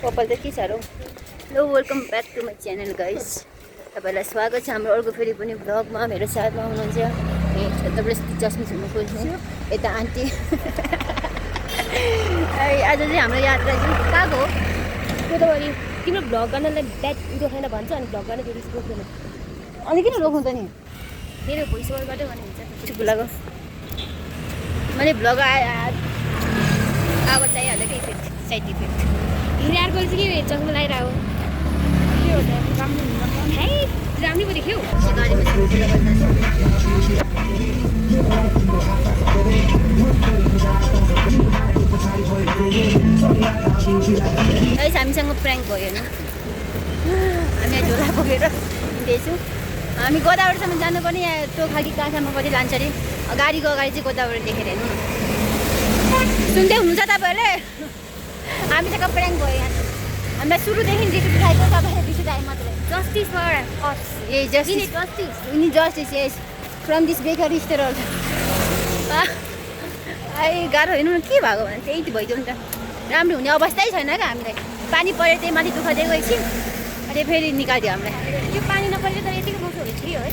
कपाल त के साह्रो। Hello welcome back to my channel guys. तपाईँलाई स्वागत छ हाम्रो अर्को फेरि पनि भ्लगमा। मेरो साथमा हुनुहुन्छ तपाईँले चस्मा छुट्नु खोज्नु यता आन्टी। आज चाहिँ हाम्रो यात्रा चाहिँ कहाँको हो? गोदावरी। तिम्रो भ्लग गर्नलाई ब्याट उठाएन भन्छ अनि भ्लग गर्न फेरि रोक्दैन। अनि किन रोक्नु त नि? मेरो भोइस ओभरबाटै भने हुन्छ। चुप लागो। मैले भ्लग आवाज चाहिहाल्यो कि इफेक्ट, साइड इफेक्ट। हिँड्ने अर्कोले चाहिँ के चस्मा लगाइरहेको के हो त? राम्रो हुनु है राम्रो पो देख्यौ। हामीसँग प्र्याङ्क भयो होइन। हामी झोला बोकेर हिँड्दैछौँ। हामी गोदावरीसम्म जानुपर्ने यहाँ टोखाकी कहाँसम्म कति लान्छ अरे। गाडीको अगाडि चाहिँ गोदावरी देखेर हेर्नु न। सुन्दै हुनुहुन्छ तपाईँहरूले? हामीसँग प्र्याङ्क भयो यहाँ। हामीलाई सुरुदेखि रिस उठाएको तपाईँले रिस उठाए मात्रै। Justice for us. ए जस्टिस जस्टिस उनी जस्टिस यस फ्रम दिस बेकर स्टोर। गाह्रो हेर्नु न के भएको भने त्यही त भइदियो नि त। राम्रो हुने अवस्थै छैन क्या हामीलाई। पानी पऱ्यो त्यही माथि दुःख दिएको एकछिन अनि फेरि निकालिदियो हामीलाई। यो पानी नपरेको तर यतिको मोटो हुने थियो है।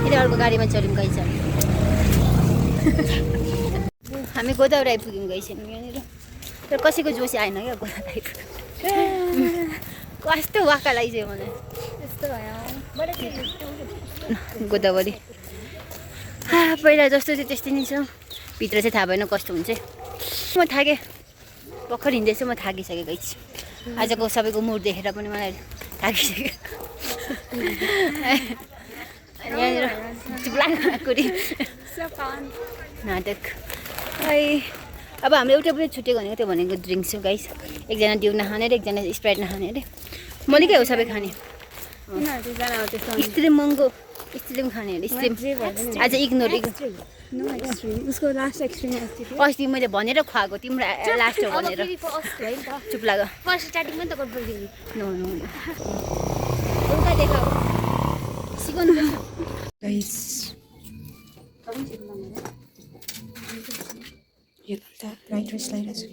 फेरि अर्को गाडीमा चढ्यौँ गइछ। हामी गोदावरी आइपुग्यौँ गइछौँ यहाँनिर। तर कसैको जोसी आएन क्या गोदावरी आइपुग्यो। कस्तो वाक्का लगाइसक्यो मलाई त्यस्तो भयो। गोदावरी पहिला जस्तो चाहिँ त्यस्तै नै छ। भित्र चाहिँ थाहा भएन कस्तो हुन्छ। म थाकेँ भर्खर हिँड्दैछु। म थाकिसकेँ गइछु। आजको सबैको मुड देखेर पनि मलाई थाकिसक्यो। अनि यहाँनिर चुप्लाकुरी नाटक। अब हाम्रो एउटा पनि छुट्यो भनेको त्यो भनेको ड्रिङ्क्स हो गाइस। एकजना डिउ नखाने अरे एकजना स्प्राइट नखाने अरे। मैले के हो सबै खाने। स्ट्रिम महँगो स्ट्रिम खाने अरे स्ट्रिम। आज इग्नोर उसको लास्ट एक्सट्रिम अस्ति मैले भनेर खुवाएको तिम्रो लास्ट हो भनेर। चुप लाग। फर्स्ट स्टार्टिङमा त गर्दै नो नो उल्टा देखाऊ सिकाउनु गाइस यो त राइट ड्रेस लगाइरहेको छु।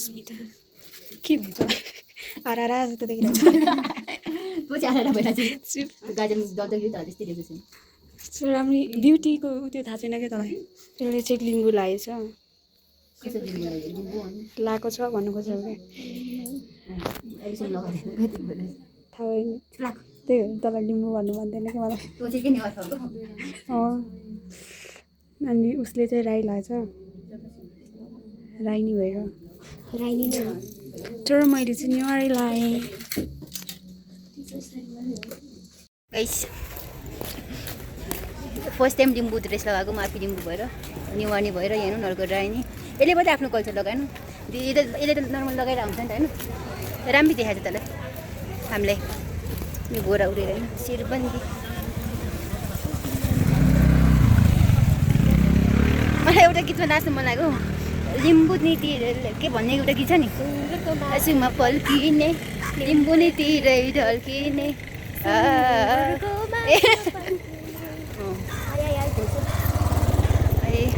स्मिता के भन्छ आरा जस्तो देखिरहेको पछि आएर भइरहेको गाजर दल्दाखेरि त त्यस्तै दिएको छु। छ राम्रो ब्युटीको त्यो थाहा छैन क्या तँलाई। त्यसले चाहिँ लिम्बू लागेछ लगाएको छ भन्नु खोजेको क्या थाहा भएन। त्यही हो तँलाई लिम्बू भन्नु भन्दैन क्या मलाई। अनि उसले चाहिँ राई लगाएछ। राई नि भएर राई नै तर मैले चाहिँ नेवारी लगाएँ। फर्स्ट टाइम लिम्बू ड्रेस लगाएको माफी लिम्बू भएर निवानी भएर हेर्नु नर्को रानी। यसले मात्रै आफ्नो कल्चर लगाएन। यसले त नर्मल लगाएर हुन्छ नि त होइन। राम्रो देखाएको छ तँलाई हामीलाई। यो घोरा उडेर होइन शिरबन्दी। मलाई एउटा गीतमा नाच्नु मन लाग्यो। लिम्बू नीतिर के भन्ने एउटा गीत छ नि। आँसुमा पल्किने लिम्बू नीतिरै ढल्किने।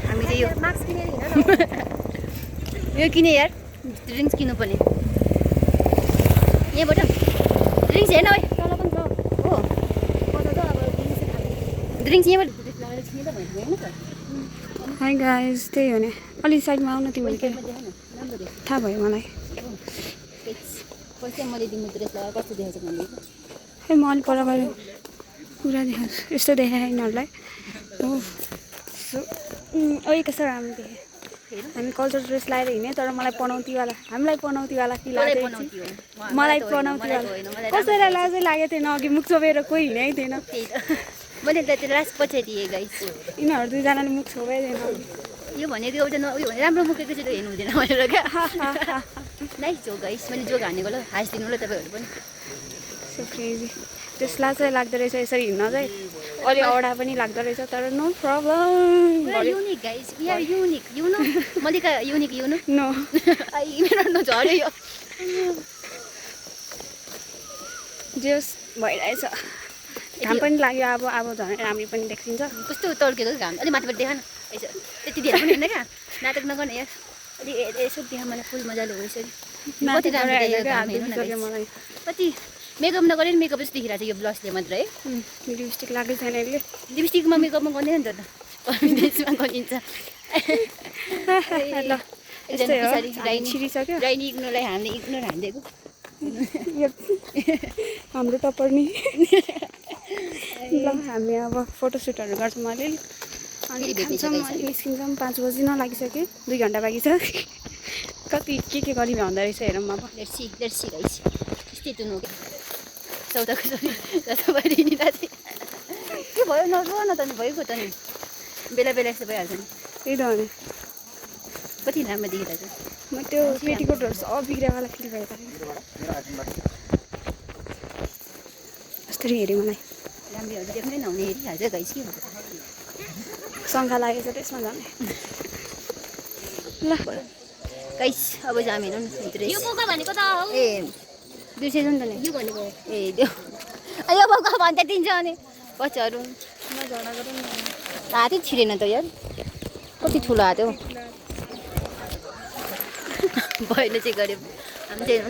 हामी चाहिँ यो किने यार ड्रिङ्क्स किन्नुपर्ने। यहाँबाट ड्रिङ्क्स हेर्न है हो ड्रिङ्क्स यहाँबाट हाई गाइस त्यही हो नि। अलिक साइडमा आउनु तिमीले के थाहा भयो मलाई। फर्स्ट टाइम मैले तिम्रो ड्रेस लगाएर कस्तो देखाएको छ भन्दै खै म अलिक पर गएर पुरा देखाएको छु। यस्तो देखाएँ यिनीहरूलाई हो कस्तो राम्रो देखेँ। हामी कल्चर ड्रेस लगाएर हिँड्यौँ तर मलाई पनौतीवाला हामीलाई पनौतीवाला कि लाग्यो मलाई पनौतीवाला कसैलाई लाजै लागेको थिएन। अघि मुख छोपेर कोही हिँडै थिएन। मैले त त्यो लास्ट पछाडि गाइस यिनीहरू दुईजनाले मुख छोपै थिएन। यो भनेको एउटा उयो भने राम्रो मुखेको चाहिँ हेर्नु हुँदैन भनेर क्या। Nice joke guys. मैले जोक हानेको ल हाँसिदिनु ल तपाईँहरू पनि। सो क्रेजी त्यसलाई चाहिँ लाग्दो रहेछ यसरी हिँड्न चाहिँ। अलिक औडा पनि लाग्दो रहेछ तर no problem. Unique guys we are unique you know. Malika unique you know no मेरो नझऱ्यो यो जस भइरहेछ। घाम पनि लाग्यो अब झन् राम्ररी पनि देखिन्छ कस्तो तड्केको घाम अलिक माथिबाट देखा न यसो त्यति धेरै पनि हुँदैन क्या नाटक नगर्ने यार अलि यसो देखा मलाई फुल मजाले हो यसरी कति राम्रो देखिएको घाम हेर्नु न मलाई कति मेकअप नगरेर मेकअप जस्तो देखिरहेको छ यो ब्लसले मात्र है लिपस्टिक लाग्दै छैन यसले लिपस्टिकमा मेकअपमा गर्दैन नि त कन्फिडेन्समा गरिन्छ ल यस्तै हो छिरिसक्यो राइनी इग्नोरलाई हामीले इग्नोर हानिदिएको हाम्रो टप्पर नि ल हामी अब फोटोसुटहरू गर्छौँ अलिअलि अनि खान्छौँ अनि निस्किन्छौँ 5 बजी नलागिसक्यो 2 घन्टा बाँकी छ कति के गरी भन्दो रहेछ हेरौँ अब लेट्सी गाइस यस्तै तुनु सौदाको छोरी जस्तो भइरहने राति के भयो नरो न त भइगयो त नि बेला यस्तो भइहाल्छ नि त्यही त हो नि कति राम्रो देखिरहेको छ म त्यो पेटीकोटहरू सब बिग्रेवाला फिल भयो त कस्तरी हेऱ्यो मलाई राम्रीहरू देख्नै नहुने हेरिहाल्छ गाइस के हुन्छ शङ्का लागेको छ त्यसमा झन् ल गाइस अब जाम हेर्नु न यो बोका भनेको त हो ए बिर्सेछ नि त नि यो भनेको ए त्यो यो बोका भन्दै दिन्छ अनि पछाडु झगडा गरौँ न हातै छिरेन त यार कति ठुलो हात हो भएन चाहिँ गऱ्यो हामी चाहिँ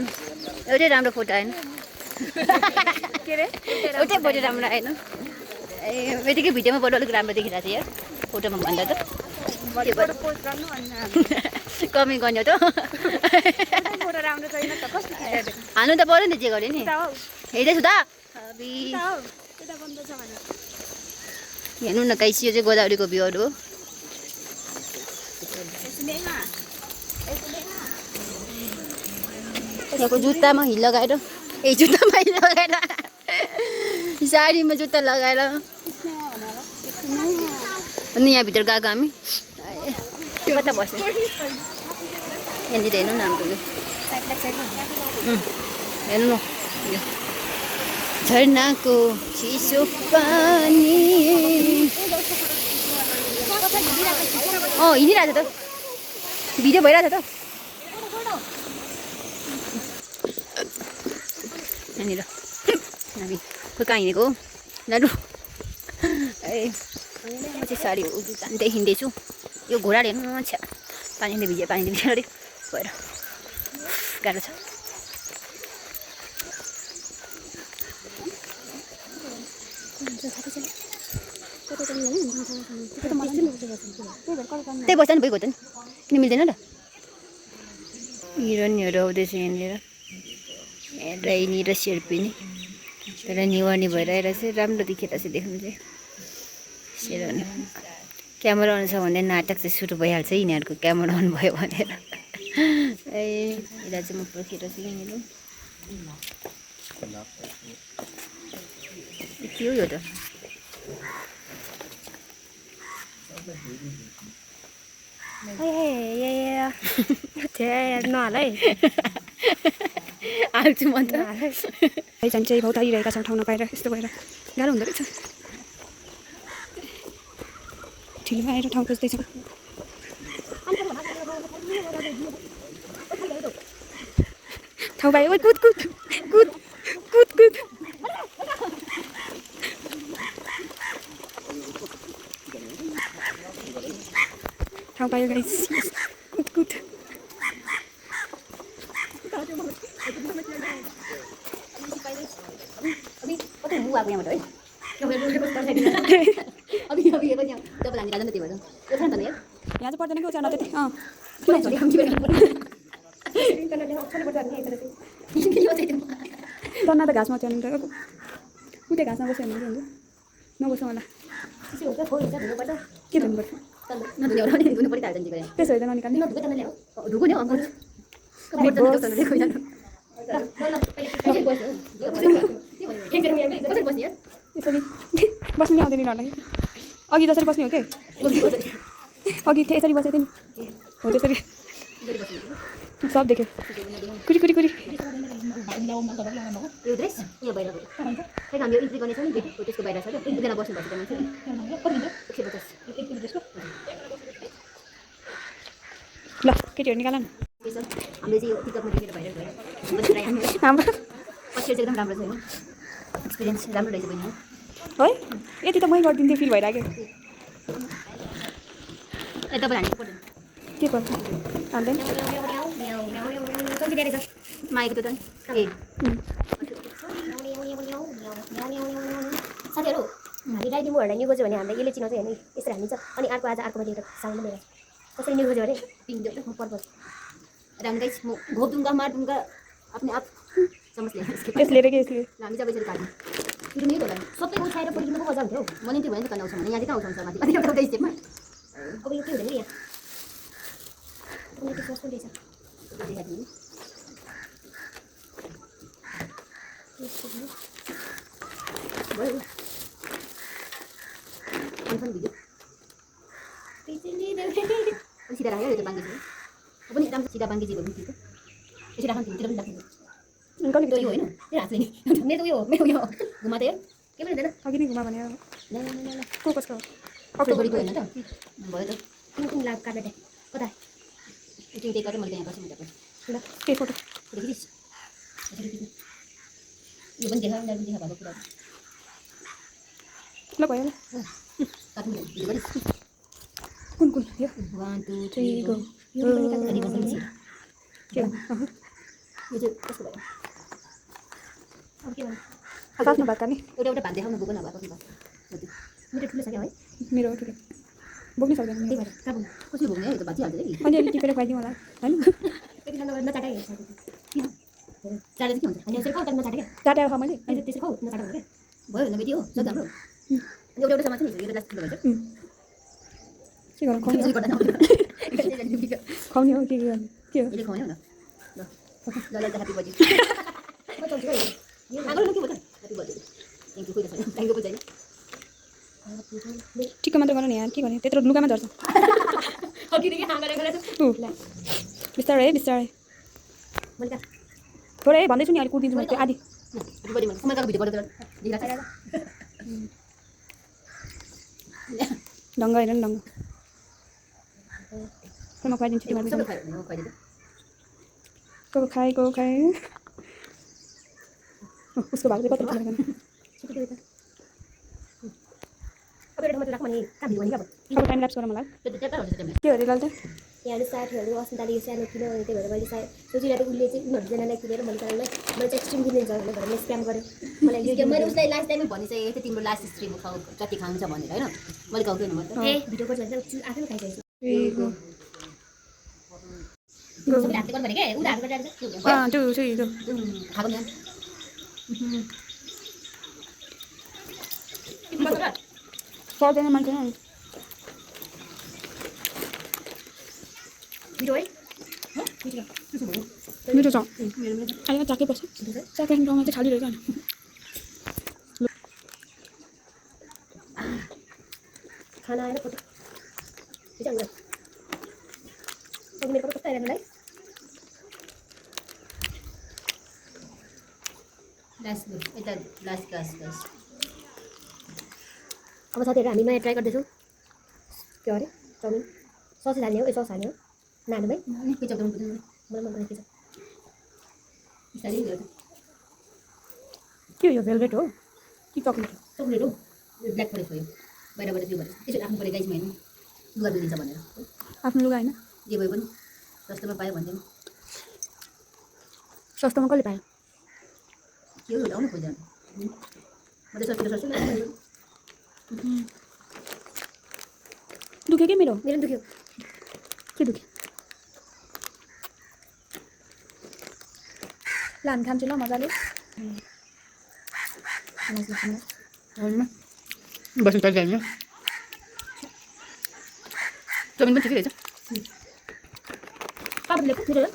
एउटै राम्रो फोटो आएन के अरे एउटै फोटो राम्रो आएन ए यतिकै भिडियोमा फोटो अलिक राम्रो देखिरहेको थियो यार फोटोमा भन्दा त पोस्ट गर्नु अनि कमी गर्ने हो त फोटो राम्रो छैन त कस्तो हाल्नु त पऱ्यो नि जे गऱ्यो नि हेर्दैछु त हेर्नु न गाइस यो चाहिँ गोदावरीको भ्यूहरू हो यहाँको जुत्तामा हिल लगाएर जुत्तामा हिल लगाएर साडीमा जुत्ता लगाएर अनि यहाँभित्र गएको हामी कता बस्ने यहाँनिर हेर्नु न हाम्रो यो हेर्नु न यो झरनाको चिसो पानी हिँडिरहेको छ त भिडियो भइरहेको छ त यहाँनिर हामी खोइ कहाँ हिँडेको हो लाडु ए म चाहिँ साडी तान्दै हिँड्दैछु यो घोडाले हेर्नु छ्या पानीले भिज्यो अरे गएर गाह्रो छ त्यही बस्दा नि भइगयो त नि किन मिल्दैन र हिरोइनहरू आउँदैछ यहाँनिर राइनी र शेर्पिनी तर निवानी भइरहेको छ राम्रो देखिरहेको छ देख्नु चाहिँ शेरवानी क्यामेरा अन छ भने नाटक चाहिँ सुरु भइहाल्छ यिनीहरूको क्यामेरा अन भयो भनेर ए यता चाहिँ म पर्खेर छु यहाँनिर के हो यो त नहाल है हाल्छु म त पहिचान चाहिँ भौतारिरहेका छौँ ठाउँ नपाएर यस्तो भएर गाह्रो हुँदो रहेछ ठिलो आएर ठाउँ खोज्दैछौँ ठाउँ पायो ओ कुद कुद कुद कुद कुद ठाउँ पायो गाइस कुद कुद यहाँ चाहिँ पर्दैन कि उचार्न त्यति तन्ना त घाँसमा उचार्नु त उतै घाँसमा बस्यो भने हुन्छ नबस्छ मलाई के धुनुपर्छ त्यसो होइन ननिकाल्ने यसरी बस्नु आउँदैन नि अघि जसरी बस्ने हो के अघि यसरी बसेको थिएँ नि हो त्यसरी सब देख्यो कुरी कुरी कुरी ल केटीहरू निकाल न हाम्रो पछि एकदम राम्रो छ एक्सपिरियन्स राम्रो रहेछ बहिनी है यति त मै गरिदिन्थेँ फिल भइरहेको ए तपाईँ हान्नु पर्दैन के गर्छ हाल्दैन माइक त ए साथीहरू हामी राइडिङ मोडहरूलाई न्यु बज्यो भने हामीलाई यसले चिनाउँछ हेर्नु यसरी हानिन्छ अनि अर्को आज अर्कोमा दिएर साउन्ड लिएर कसरी न्यु बज्यो भने पिङ देऊ म पर्पल राम गाइस म घोप दूंगा मार दूंगा अपने आप समझ लिया यसले र के यसले हामी जब यसरी काट्यौँ त्यो नि होला सबै उठाएर पढ्नु पो मजा हुन्थ्यो म नि त्यो भने त कन्दाउँछ भने यहाँ चाहिँ कहाँ उठाउँछ माथि अनि एउटा स्टेपमा अब यो के हुँदैन नि यहाँ कुनै फर्स्ट पनि रहेछ भयो कन्फर्म भिडियो सिधा राख्यो त्यो बाङ्गी चाहिँ पनि राम्रो सिधा बाङ्गी चाहिँ भयो त्यो यसरी राख्नु तिमीतिर पनि राख्नु कहिले त्यो होइन त्यो हात छैन मेरो उयो घुमाएको के पनि हुँदैन अघि नै घुमा भने ल ल ल ल को कसको अक्टोबरको होइन त भयो त कुन लाग काट्दै कता त्यो त्यही गरेर मैले यहाँ बसेँ मैले ल के फोटो खिचिस यो पनि देखा उनीहरू देखा भएको कुरा ल भयो ल काट्नु भिडियो गरिस् कुन कुन यो 1 2 3 3 गो यो पनि काट्नु पर्छ के हो यो चाहिँ कस्तो भयो अब के भन्नु आफ्नो भात खाने एउटा एउटा भात देखाउनु बोक्नु नभएको कि मेरो ठुलो छ क्या है मेरो ठुलो बोक्नै सक्दैन त्यही भएर कहाँ बोल्नु कसरी बोक्ने यो त भाँचिहाल्छ नि अनि अलि टिपेर खुवाइदिउँ होला होइन त्यति नगर नचाटाइ चालेर के हुन्छ अनि यसरी खाऊ तर नचाटे क्या चाटेर खा मैले अनि त्यसरी खाऊ नचाटा क्या भयो भने बेटी हो जति हाम्रो अनि एउटा एउटा सामान छ नि यो लास्ट ठुलो भइसक्यो के गरौँ खुवाउने यसरी गर्दा नहुँदैन खुवाउने हो के गर्ने के हो यसले खुवाउने हो न ल ल ल ह्यापी बर्थडे म चल्छु है आगो के भयो त ह्यापी बर्थडे थ्याङ्क यू छैन थ्याङ्क यू छैन ठिक्क मात्र गर नि यार के गर्ने त्यत्रो लुगामा झर्छ अघिदेखि हाँ गरेको रहेछ ऊ बिस्तारै बिस्तारै मैले कहाँ थोरै भन्दैछु नि अहिले कुदिन्छु मैले त्यो आधी ह्यापी बर्थडे मैले समयको भिडियो गरेर देखिरहेको ढङ्ग हेर नि ढङ्ग म खुवाइदिन्छु तिमीलाई सबै खुवाइदिनु को खाए उसको भाग चाहिँ कत्रो खाने अब एउटा मात्र राख भने कहाँ भिड भने क्या अब टाइम ल्याप्स गर मलाई त्यो ट्यापर हुन्छ त्यो के हो रे लाल त यहाँ साथीहरू अस्मिताले यो सानो किन भने त्यही भएर मैले सोचिरहेको उसले चाहिँ उनीहरूजनालाई किनेर मैले कारणलाई मैले चाहिँ एक्सट्रिम किनिदिन्छ भनेर मैले स्क्याम गरेँ मलाई त्यो मैले उसलाई लास्ट टाइममै भनिसकेको थिएँ तिम्रो लास्ट स्ट्रिम खाऊ कति खान्छ भनेर होइन मैले गाउँदैन म त ए भिडियो गर्छ भने आफै खाइसकेको सबैले हातले गर्नु भने क्या उसले हात गरिरहेको छ त्यो खाएको नि पर्दैन मान्छे भिडियो है मिठो छ अहिले चाकै पर्छ चाकै ठाउँमा चाहिँ खाली रहेछ खाना आएर फोटो खिचाउनु अघि मेरो फोटो कस्तो आइरहेको मलाई लास्ट यता लास्ट गास अब साथीहरू हामी नयाँ ट्राई गर्दैछौँ के अरे चाउमिन सस हाल्ने हो सस हाल्ने हो नानु भाइ केचप गर्नु मलाई मन परेको छ के हो यो भेलभेट हो कि चक्लेट हो चक्लेट हो यो ब्ल्याक फरेस्ट हो यो बाहिरबाट त्यो भनेर यसो आफ्नो पऱ्यो गाइस होइन लुगा दिन्छ भनेर आफ्नो लुगा होइन जे भयो पनि सस्तोमा पायो भन्दैन सस्तोमा कसले पायो के हो आउनु खोज्दैन म त सस्तो दुख्यो कि मेरो मेरो दुख्यो के दुख्यो ल हामी खान्छौँ ल मजाले बस्नु पर्छ हामी चाउमिन पनि ठिकै रहेछ पापले मेरो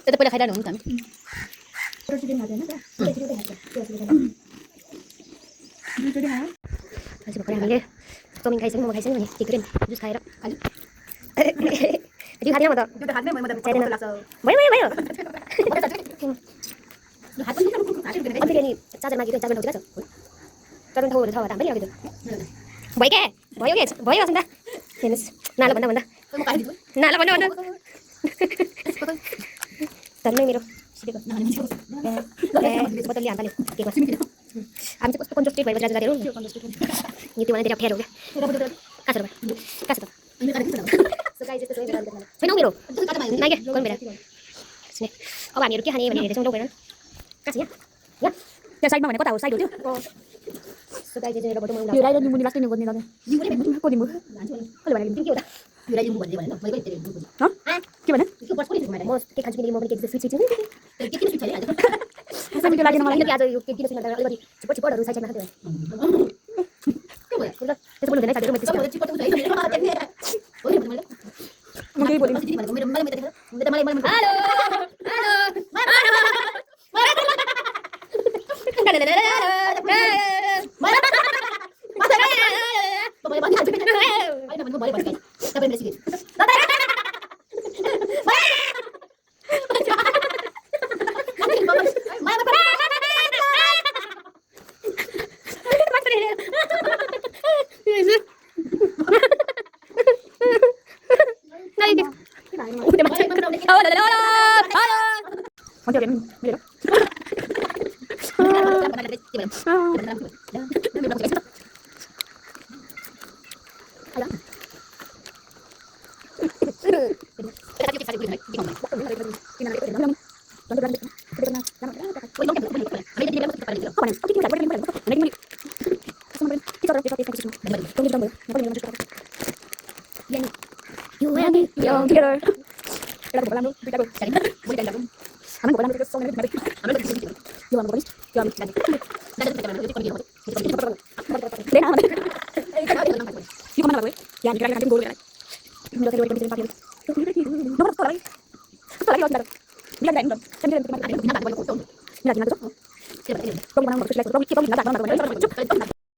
त्यो त पहिला खाइरहनु हुन्छ हामी रोटी खाँदैन नि त आज भर्खर हामीले चाउमिन खाइसक्यौँ म खाइसक्यौँ भने के गरेँ जुस खाएर खालि खाँदैन म त त्यो त हातमै म त चाहिँदैन लाग्छ भयो भयो भयो हात पनि अन्त नि चार्जर मागेको चार्जर नहुँदैन चार्जर ठाउँहरू छ भने हामीले अघि भयो क्या भयो क्या भयो अस्मिता हेर्नुहोस् नाला भन्दा भन्दा नाला भन्दा भन्दा धन्नै मेरो सिधेको बोतलले हान्ताले के गर्छ हामी चाहिँ कस्तो कन्जस्टेड भएर जाँदाखेरि यो त्यो भने धेरै अप्ठ्यारो हो क्या कहाँ छ सो गाइस यस्तो छैन मेरो नाइ क्या कम बेला अब हामीहरू के खाने भनेर हेर्छौँ लौ गएर कहाँ छ यहाँ त्यहाँ साइडमा भने कता हो साइड हो त्यो सो गाइस चाहिँ एउटा फोटो यो राई र लिम्बू लास्टै निगोद्ने लगे को लिम्बू कसले भने लिम्बू के हो त यो राई लिम्बू भन्दै भने मैले पनि धेरै लिम्बू ह के भने के पर्छ पनि म के खान्छु किनकि म पनि के स्विट छु के किन स्विट छ कसैले त्यो लागेन मलाई किनकि आज यो के किन स्विट अलिकति छिपछिपहरू साइडमा खान्छु के भयो त्यसो बोल्नु हुँदैन साथीहरु म त्यसो छिपछिप म केही बोलिन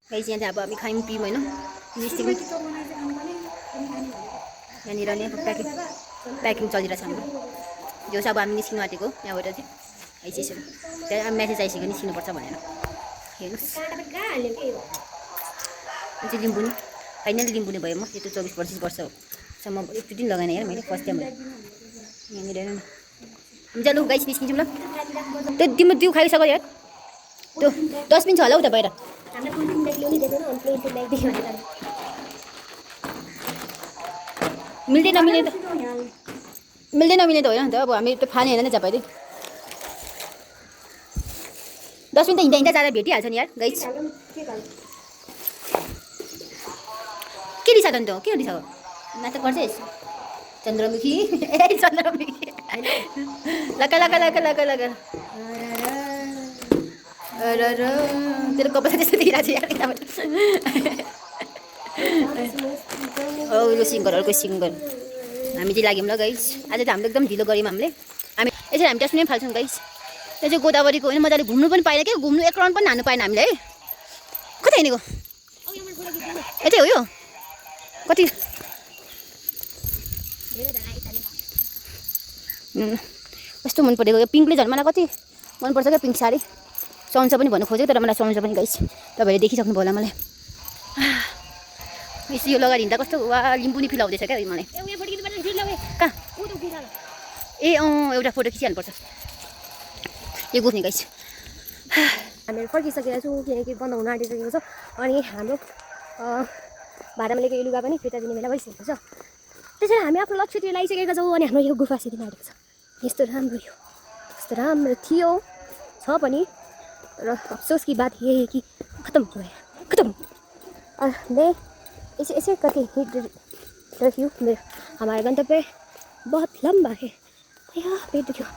गाइस यहाँ चाहिँ अब हामी खायौँ पियौँ होइन निस्क्यौँ यहाँनिर नै प्याकिङ चलिरहेछ हाम्रो जो चाहिँ अब हामी निस्किनु आँटेको यहाँबाट चाहिँ आइसकेको त्यहाँ म्यासेज आइसक्यो निस्किनुपर्छ भनेर हेर्नुहोस् चाहिँ लिम्बू नि फाइनली लिम्बू नै भयो म यत्रो 24-25 वर्षसम्म एकचोटि लगाएन यार मैले फर्स्ट टाइम यहाँनिर हेर्नु न हुन्छ लु गाइस निस्किन्छौँ ल त्यो तिम्रो दिउ खाइसक्यो यार त्यो डस्टबिन छ होला उता बाहिर मिल्दै नमिल्ने त होइन नि त अब हामी त्यो खाने होइन नि जब डस्टबिन त हिँड्दा जाँदा भेटिहाल्छ नि यार गाइस के रिसा त के रिसा हो नाटक गर्छ यसो चन्द्रमुखी चन्द्रमुखी लगा लगा लगा लगा लगा तेरो कपाल त्यस्तो देखिरहेको छ यार अर्को सिङ्गर हामी चाहिँ लाग्यौँ ल गाइस आज त हाम्रो एकदम ढिलो गऱ्यौँ हामी यसरी हामी टेस्ट पनि फाल्छौँ गाइस यो चाहिँ गोदावरीको होइन मजाले घुम्नु पनि पाएन क्या घुम्नु एक राउन्ड पनि हान्नु पाएन हामीले है कति हिँडेको यतै हो यो कति कस्तो मन परेको यो पिङ्कले झन् मलाई कति मनपर्छ क्या पिङ्क साडी सुहाउँछ पनि भन्नु खोजेको तर मलाई सुहाउँछ पनि गाइस तपाईँहरूले देखिसक्नु भयो होला मलाई यसो यो लगाएर हिँड्दा कस्तो वा लिम्बू नि फिल आउँदैछ क्या मलाई कहाँ ए एउटा फोटो खिचिहाल्नुपर्छ यो गुफ्ने गाइस हामीहरू फर्किसकेका छौँ किनकि बन्द हुन आँटिसकेको छ अनि हाम्रो भाडामा लिएको यो लुगा पनि फिर्ता दिने बेला भइसकेको छ त्यसरी हामी आफ्नो लक्ष्यतिर लगाइसकेका छौँ अनि हाम्रो यो गुफा सिद्धिन आँटेको छ यस्तो राम्रो थियो छ पनि र अफसोस की बात ये है कि खत्म हो गया खत्म मैं ऐसे करके हिट रही हूँ हमारा गंतव्य बहुत लंबा है यार पेट दुखियो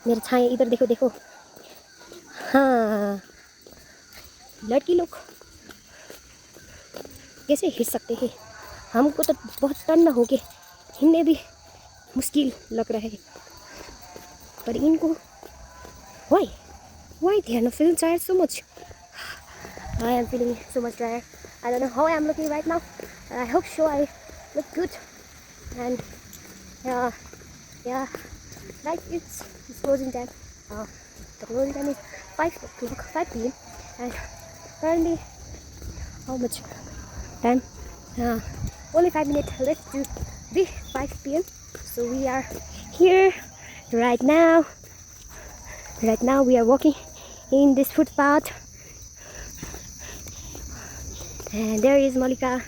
मेरा छाया इधर देखो हाँ लड़की लोग कैसे हिट सकते हैं हमको तो बहुत तन्ना हो गए हिलने भी मुश्किल लग रहा है पर इनको why they are not feeling tired so much? I am feeling so much tired. I don't know how I am looking right now. I hope so I look good. And yeah, like it's closing time. The closing time is 5 p.m. and currently how much time? Only 5 minutes left to be 5 p.m. So we are here right now. Right now we are walking in this footpath And there is Malika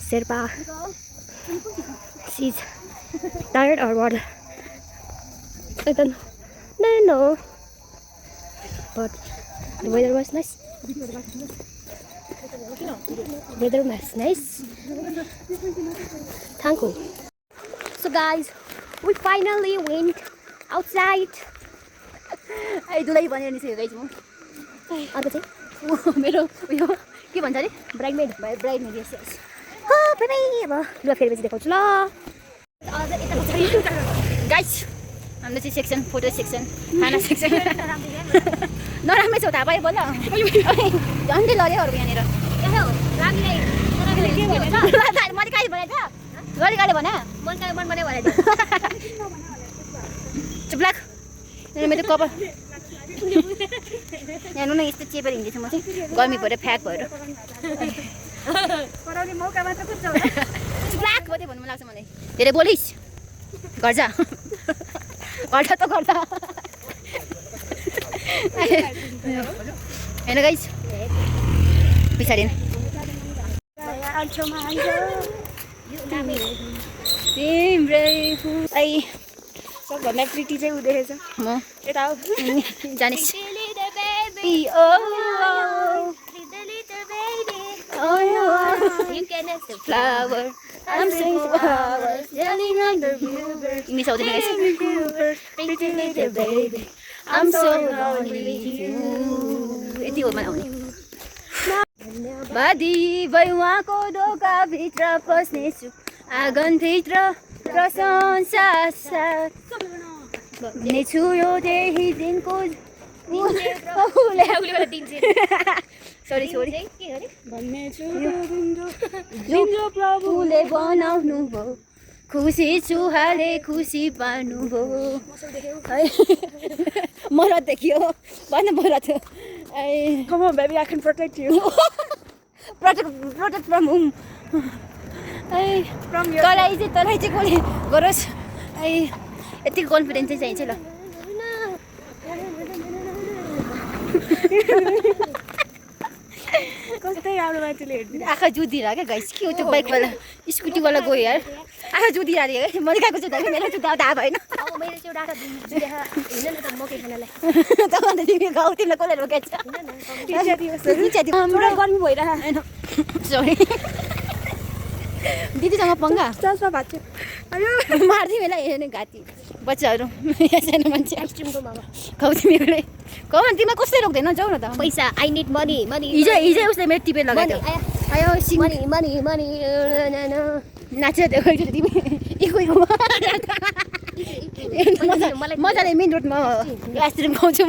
Sherpa. She's tired or what? I don't know. But the weather was nice. Weather was nice. Thank you. So guys, we finally went outside. I दुलाई भनेर निस्केको guys म अर्को चाहिँ मेरो उयो के भन्छ अरे ब्राइडमेड ब्राइडमेड यस यस अब लुगा फेरि देखाउँछु ल गाइज हाम्रो चाहिँ सेक्सन फोटो सेक्सन खाना सेक्सन नराम्रै छ थाहा पायो बोल झन्डै लड्यो अरू यहाँनिर मैले कहिले भनेको छ गरी गाडी भने मन बनायो भने चुप्लाक मेरो कपाल यहाँ न यस्तो चेपेर हिँड्दैछु म चाहिँ गर्मी भएर फ्याक भएर चुप्लाक मात्रै भन्नु मन लाग्छ मलाई धेरै बोलिस् घर जा गर्छ त गर्छ होइन गाइस पछाडि तिम्रै सबभन्दा प्रिटी चाहिँ उदेखेछ म यता हो जानिस् flower I'm saying flowers yelling under bluebirds. English आउँदैन guys. Pretty little baby, I'm so lonely. यति हो मलाई आउने. बादी भैवाको ढोकाभित्र पस्नेछु आँगनभित्र प्रशंसा साथ भन्नेछु यो त्यही दिनको सरी भन्नेछु प्रभुले बनाउनु भयो खुसी छु हाले खुसी पार्नु भयो मरत देखियो भन मरत Come on baby, I can protect you. protect from whom? From your Terai चाहिँ कसले गरोस् यतिको कन्फिडेन्स चाहिँ चाहिन्छ ल कस्तै राम्रो मान्छेले हेर्दैन आँखा जुदिरह क्या गाइस के हो त्यो बाइकवाला स्कुटीवाला गयो यार आँखा जुदिरहेको है मैले खाएको जुत्ता मेरो जुत्ता थाहा भएन मैले चाहिँ एउटा हिँड्न न त मकै खानालाई त तिमी गाउँ तिमीलाई कसले रोकेछ पुरा गर्मी भइरह होइन सरी दिदीसँग पङ्गा चस्मा भाँच्यो अयो मार्दै बेला हेर्ने घाँटी बच्चाहरू सानो मान्छे आइसक्रिमको मामा खाऊ तिमीहरूले खाऊ न तिमीलाई कसले रोक्दैन जाऊ न त पैसा आई निड मनी हिजै उसले मेरो टिपेर लगाएको आयो सिङ मनी नाचेर त्यो गइदियो तिमी इको मजाले मेन रोडमा आइसक्रिम खुवाउँछु म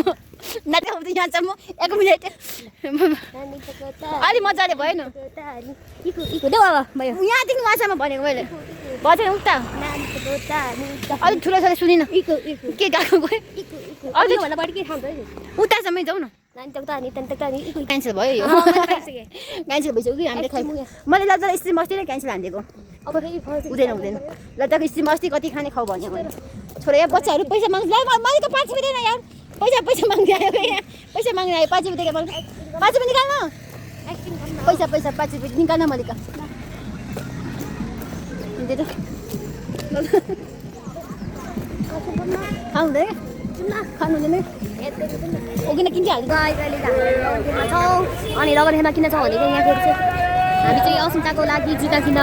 नाच्दै खुवाउँछु यहाँसम्म 1 मिनट अलि मजाले भयो नि यहाँदेखि उहाँसम्म भनेको मैले बजेन उता अलिक ठुलो छ सुनिन के गएको गयो उतासम्मै जाउँ न क्यान्सल भयो यो क्यान्सल भइसक्यो कि हामीले खाइ मैले लज्जाको स्ट्रिम अस्ति नै क्यान्सल हानिदिएको हुँदैन लज्जाको स्ट्रिम अस्ति कति खाने खाऊ भने मैले छोरा यहाँ बच्चाहरू पैसा माग्छ मैले त 5 रुपियाँ दिएन यार पैसा माग्दै आयो यहाँ पैसा माग्न आयो 5 रुपियाँ दिएको 5 रुपियाँ निकाल्न पैसा 5 रुपियाँ निकाल्न मैले खानुहुँदैन खानु हुँदैन ओकिन किन हाल्नु अनि रगरखेलमा किन छौँ भनेको यहाँ फेरि चाहिँ हामी चाहिँ अस्मिताको लागि जुत्ता किन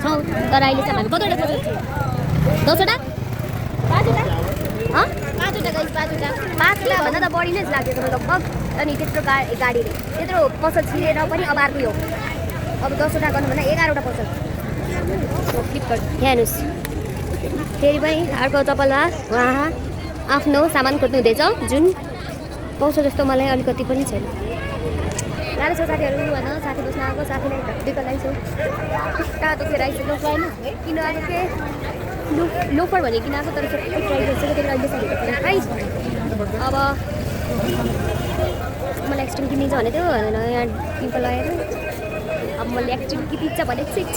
छौँ तर अहिले चाहिँ हामी कतिवटा 10वटा 5वटा भन्दा त बढी नै लागेको लगभग अनि त्यत्रो गाडीले त्यत्रो पसल छिरेर पनि अब अर्को हो अब 10वटा गर्नु भन्दा 11वटा पसल फ्लिपकार्ट यहाँ हेर्नुहोस् फेरि पनि अर्को चप्पलमा उहाँ आफ्नो सामान खोज्नु हुँदैछ जुन पाउँछ जस्तो मलाई अलिकति पनि छैन गाह्रो छ साथीहरू भन साथी बस्न आएको साथीलाई दुःख लाग्छ कहाँ दुखेर आइसक्यो होइन किन आएको के लोफर भने किन आएको तर सबै ट्राई गरिसक्यो त्यही अहिले साथीको प्राइस अब मलाई एक्सट्रिम किनिन्छ भने थियो यहाँ टिम्पल लगाएर अब मैले एक्सट्रिम किनिन्छ भने चाहिँ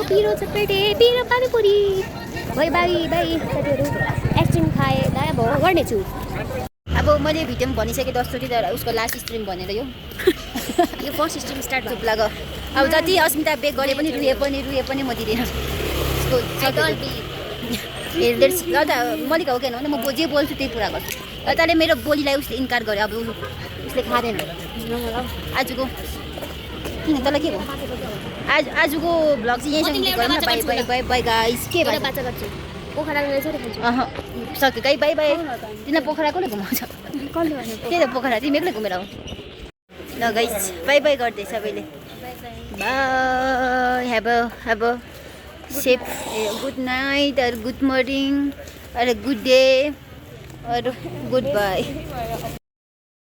पिरो चटपटे पिरो पानीपुरी बाई बाई बाई साथीहरू आइसक्रिम खाएँ अब गर्नेछु अब मैले भिडियोमा भनिसकेँ 10चोटि तर उसको लास्ट स्ट्रिम भनेर यो यो फर्स्ट स्ट्रिम स्टार्ट चुप लाग अब जति अस्मिता बेक गरे पनि रुए पनि म दिँदैन उसको मैले हो किन भने म जे बोल्छु त्यही पुरा गर्छु यताले मेरो बोलीलाई उसले इन्कार गर्यो अब उसले खाँदैन आजको किन तँलाई के भयो आजको भ्लग चाहिँ यहीँसम्म गरौँ न by by by by guys के भयो बाचा गर्छु पोखरा गएर चाहिँ खान्छु सक्यो गाई बाई बाई तिनीलाई पोखरा कसले घुमाउँछ त्यही त पोखरा तिमी एक्लै घुमेर आऊ ल गाइस बाई बाई गर्दै सबैले by have safe good night और गुड मर्निङ और गुड डे और गुड बाई